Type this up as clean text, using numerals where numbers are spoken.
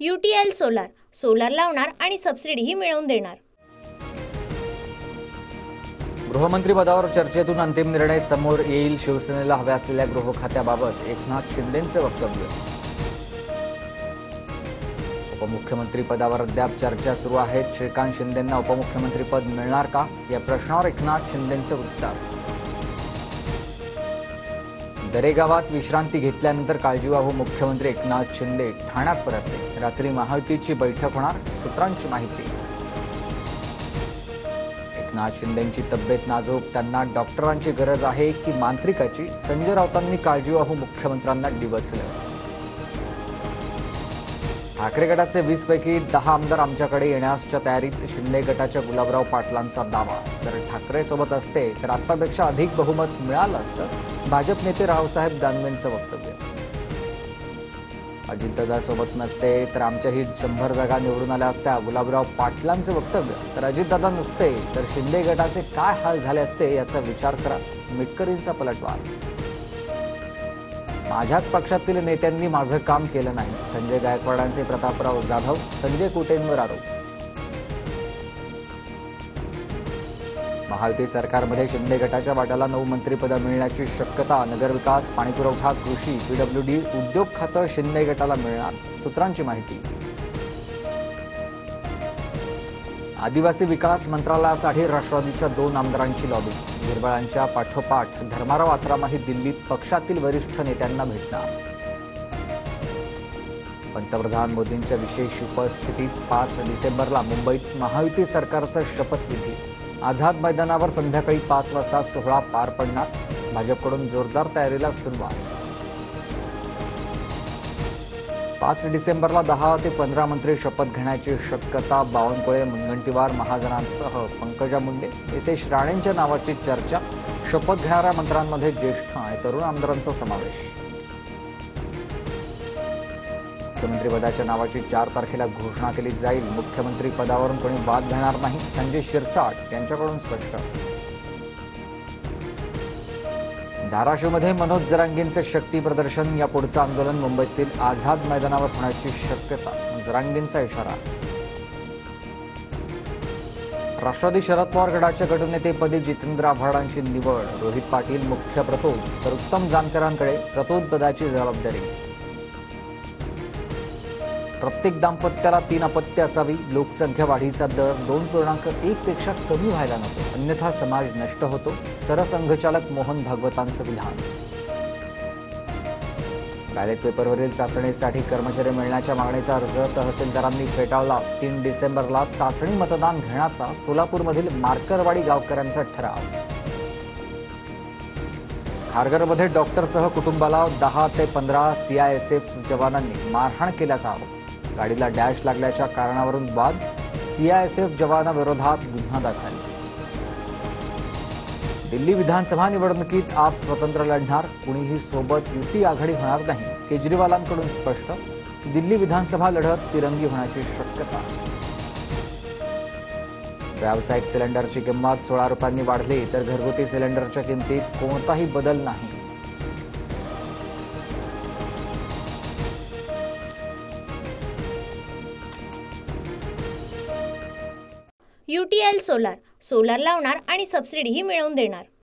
UTL solar solar लावणार आणि सबसिडीही मिळवून देणार। गृहमंत्री पदावर चर्चेतून अंतिम निर्णय समोर येईल। शिवसेनेला हव्या असलेल्या गृह खात्याबाबत एकनाथ शिंदेंचे वक्तव्य। उपमुख्यमंत्री पदावर अद्याप चर्चा सुरू आहे। श्रीकांत शिंदेंना उपमुख्यमंत्री पद मिळणार का या प्रश्नावर एकनाथ शिंदेंचे उत्तर। दरेगावात विश्रांती घेतल्यानंतर काळजीवाहू मुख्यमंत्री एकनाथ शिंदे ठाण्यात परतले। रात्री महायुतीची बैठक होणार, सूत्रांची माहिती। एकनाथ शिंदेंची तब्येत नाजूक, त्यांना डॉक्टरांची गरज आहे की मांत्रिकाची? संजय राऊतांनी काळजीवाहू मुख्यमंत्र्यांना डिवचलं। ठाकरे गटाचे 20 पैकी 10 आमदार आमच्याकडे येण्याच्या तयारीत, शिंदे गटाच्या गुलाबराव पाटलांचा दावा। तर ठाकरे सोबत असते तर आतापेक्षा अधिक बहुमत मिळालं असतं, भाजप नेते रावसाहेब दानवेंचं वक्तव्य। अजितदादा सोबत नसते तर आमच्याही 100 जागा निवडून आल्या असत्या, गुलाबराव पाटलांचे वक्तव्य। तर अजितदादा नसते तर शिंदे गटाचे काय हाल झाले असते याचा विचार करा, मिटकरींचा पलटवार। माझ्याच पक्षातील नेत्यांनी माझं काम केलं नाही, संजय गायकवाडांचे प्रतापराव जाधव। संजय कुटेंवर आरोप। महायुती सरकारमध्ये शिंदे गटाच्या वाट्याला 9 मंत्रिपदं मिळण्याची शक्यता। नगरविकास, पाणीपुरवठा, कृषी, PWD, उद्योग खातं शिंदे गटाला मिळणार, सूत्रांची माहिती। आदिवासी विकास मंत्रालयासाठी राष्ट्रवादीच्या 2 आमदारांची लॉबी। भुजबळांच्या पाठोपाठ धर्माराव आत्रामही दिल्लीत पक्षातील वरिष्ठ नेत्यांना भेटणार। पंतप्रधान मोदींच्या विशेष उपस्थितीत 5 डिसेंबरला मुंबईत महायुती सरकारचा शपथविधी। आझाद मैदानावर संध्याकाळी 5 वाजता सोहळा पार पडणार। भाजपकडून जोरदार तयारीला सुरुवात। 5 डिसेंबरला 10 ते 15 मंत्री शपथ घेण्याची शक्यता। बावनकुळे, मुनगंटीवार, महाजनांसह पंकजा मुंडे, नितेश राणेंच्या नावाची चर्चा। शपथ घेणाऱ्या मंत्र्यांमध्ये ज्येष्ठ आणि तरुण आमदारांचा समावेश। मुख्यमंत्रीपदाच्या नावाची 4 तारखेला घोषणा केली जाईल। मुख्यमंत्री पदावरून कोणी वाद घेणार नाही, संजय शिरसाट यांच्याकडून स्पष्ट। धाराशिवमध्ये मनोज जरांगेंचे शक्ती प्रदर्शन, या पुढचं आंदोलन मुंबईतील आझाद मैदानावर होण्याची शक्यता, जरांगेंचा इशारा। राष्ट्रवादी शरद पवार गटाच्या गटनेतेपदी जितेंद्र आव्हाडांची निवड। रोहित पाटील मुख्य प्रतोद तर उत्तम जानकरांकडे प्रतोद पदाची जबाबदारी। प्रत्येक दाम्पत्याला 3 अपत्य असावी। लोकसंख्या वाढीचा दर 2.1 पेक्षा कमी व्हायला नको, अन्यथा समाज नष्ट होतो, सरसंघचालक मोहन भागवतांचं विधान। बॅलेट पेपरवरील चाचणीसाठी कर्मचारी मिळण्याच्या मागणीचा अर्ज तहसीलदारांनी फेटाळला। 3 डिसेंबरला चाचणी मतदान घेण्याचा सोलापूरमधील मार्करवाडी गावकऱ्यांचा ठराव। खारघरमध्ये डॉक्टरसह कुटुंबाला 10 ते 15 CISF जवानांनी मारहाण केल्याचा आरोप। गाडीला डॅश लागल्याच्या कारणावरून वाद, CISF जवानाविरोधात गुन्हा दाखल। दिल्ली विधानसभा निवडणुकीत आप स्वतंत्र लढणार, कुणीही सोबत युती आघाडी होणार नाही, केजरीवालांकडून स्पष्ट। दिल्ली विधानसभा लढत तिरंगी होण्याची शक्यता। व्यावसायिक सिलेंडरची किंमत 16 रुपयांनी वाढली तर घरगुती सिलेंडरच्या किमतीत कोणताही बदल नाही। UTL सोलार सोलार लावणार आणि सबसिडीही मिळवून देणार।